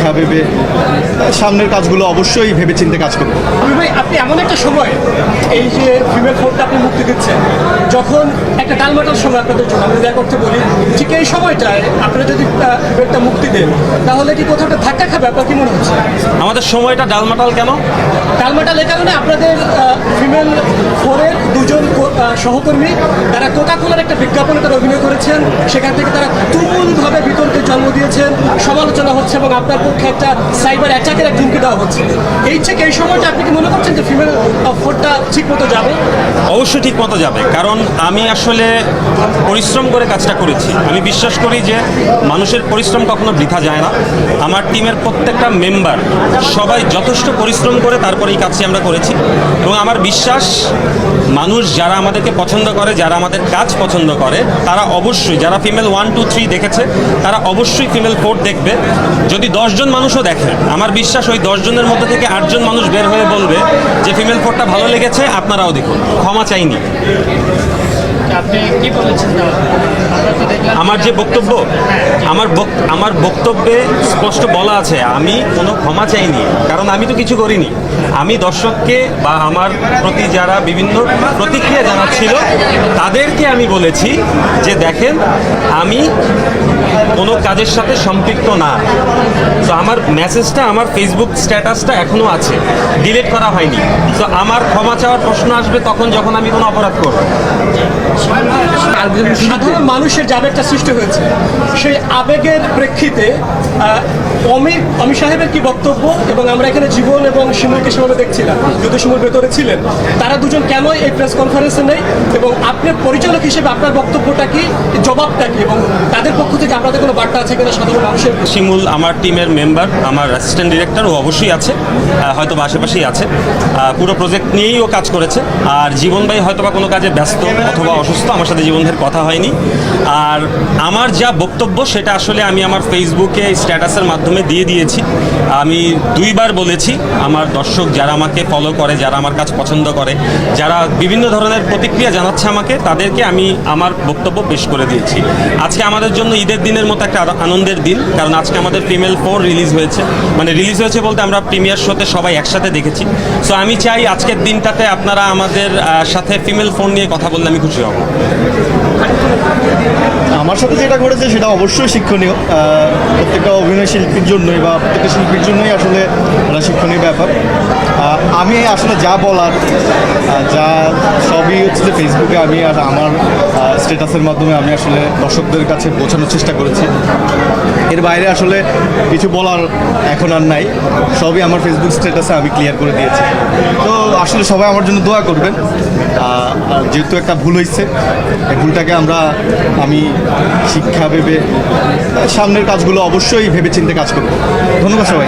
শিক্ষা ভেবে সামনের কাজগুলো অবশ্যই ভেবেচিন্তে কাজ করবো। ভাই, আপনি এমন একটা সময় এই যে ফিমেল ফোনটা আপনি মুক্তি দিচ্ছেন, যখন একটা টালমাটাল সময় আপনাদের জন্য আমরা দেখা করতে বলি, ঠিক এই সময়টায় আপনারা যদি একটা মুক্তি দেন তাহলে কি কোথাও একটা ধাক্কা খাবে? আপনার কি মনে হচ্ছে? আমাদের সময়টা ডালমাটাল কেন? টালমাটাল এই কারণে আপনাদের ফিমেল ফোনের দুজন সহকর্মী তারা কোকা-কোলার একটা বিজ্ঞাপনে তারা অভিনয় করেছেন, সেখান থেকে তারা তুমুলভাবে বিতর্কের জন্ম দিয়েছেন, সমালোচনা হচ্ছে এবং আপনার পক্ষে একটা সাইবার অ্যাটাকের এক হুমকি দেওয়া হচ্ছে। এই থেকে এই সময়টা আপনি কি মনে করছেন যে ফিমেল ফোনটা ঠিক মতো যাবে? অবশ্যই ঠিক মতো যাবে, কারণ আমি আসলে পরিশ্রম করে কাজটা করেছি। আমি বিশ্বাস করি যে মানুষের পরিশ্রম কখনো বৃথা যায় না। আমার টিমের প্রত্যেকটা মেম্বার সবাই যথেষ্ট পরিশ্রম করে তারপরে এই কাজটি আমরা করেছি এবং আমার বিশ্বাস মানুষ যারা আমাদেরকে পছন্দ করে, যারা আমাদের কাজ পছন্দ করে, তারা অবশ্যই, যারা ফিমেল 1, 2, 3 দেখেছে তারা অবশ্যই ফিমেল 4 দেখবে। যদি 10 জন মানুষও দেখে, আমার বিশ্বাস ওই 10 জনের মধ্যে থেকে 8 জন মানুষ বের হয়ে বলবে যে ফিমেল 4টা ভালো লেগেছে, আপনারাও দেখুন। ক্ষমা চাইনি। আপনি কি বলেছেন? আমার যে বক্তব্য, আমার বক্তব্যে স্পষ্ট বলা আছে আমি কোনো ক্ষমা চাইনি, কারণ আমি তো কিছু করিনি। আমি দর্শককে বা আমার প্রতি যারা বিভিন্ন প্রতিক্রিয়া জানাচ্ছিল তাদেরকে আমি বলেছি যে দেখেন, আমি কোনো কাজের সাথে সম্পৃক্ত না। তো আমার মেসেজটা, আমার ফেসবুক স্ট্যাটাসটা এখনও আছে, ডিলিট করা হয়নি। তো আমার ক্ষমা চাওয়ার প্রশ্ন আসবে তখন যখন আমি কোনো অপরাধ করব। সাধারণ মানুষের যে আবেগটা সৃষ্টি হয়েছে, সেই আবেগের প্রেক্ষিতে অমি সাহেবের কি বক্তব্য? এবং আমরা এখানে জীবন এবং শিমুলকে সেভাবে দেখছিলাম, যদি শিমুল ভেতরে ছিলেন, তারা দুজন কেন এই প্রেস কনফারেন্সে নেই এবং আপনার পরিচালক হিসেবে আপনার বক্তব্যটা কি, জবাবটা কি, এবং তাদের পক্ষ থেকে আপনাদের কোনো বার্তা আছে কিনা সাধারণ মানুষের? শিমুল আমার টিমের মেম্বার, আমার অ্যাসিস্ট্যান্ট ডিরেক্টর, ও অবশ্যই আছে, হয়তো বা আশেপাশেই আছে। পুরো প্রজেক্ট নিয়েই ও কাজ করেছে। আর জীবন ভাই হয়তো বা কোনো কাজে ব্যস্ত অথবা অসুস্থ, আমার সাথে জীবন ভাইয়ের কথা হয়নি। আর আমার যা বক্তব্য সেটা আসলে আমি আমার ফেসবুকে স্ট্যাটাসের মাধ্যমে দিয়ে দিয়েছি। আমি 2 বার বলেছি, আমার দর্শক যারা আমাকে ফলো করে, যারা আমার কাজ পছন্দ করে, যারা বিভিন্ন ধরনের প্রতিক্রিয়া জানাচ্ছে আমাকে, তাদেরকে আমি আমার বক্তব্য পেশ করে দিয়েছি। আজকে আমাদের জন্য ঈদের দিনের মতো একটা আনন্দের দিন, কারণ আজকে আমাদের ফিমেল 4 রিলিজ হয়েছে। মানে রিলিজ হয়েছে বলতে আমরা প্রিমিয়ার শোতে সবাই একসাথে দেখেছি। সো আমি চাই আজকের দিনটাতে আপনারা আমাদের সাথে ফিমেল 4 নিয়ে কথা বললে আমি খুশি হব। আমার সাথে যেটা ঘটেছে সেটা অবশ্যই শিক্ষণীয়, প্রত্যেকটা অভিনয় শিল্পীর জন্যই বা প্রত্যেকটা শিল্পীর জন্যই আসলে একটা শিক্ষণীয় ব্যাপার। আমি আসলে যা বলার যা সবই হচ্ছে যে ফেসবুকে আমি আর আমার স্ট্যাটাসের মাধ্যমে আমি আসলে দর্শকদের কাছে পৌঁছানোর চেষ্টা করেছি। এর বাইরে আসলে কিছু বলার এখন আর নাই, সবই আমার ফেসবুক স্ট্যাটাসে আমি ক্লিয়ার করে দিয়েছি। তো আসলে সবাই আমার জন্য দোয়া করবেন। যেহেতু একটা ভুল হয়েছে, এই ভুলটাকে আমি শিক্ষা ভেবে সামনের কাজগুলো অবশ্যই ভেবেচিন্তে কাজ করবো। ধন্যবাদ সবাই।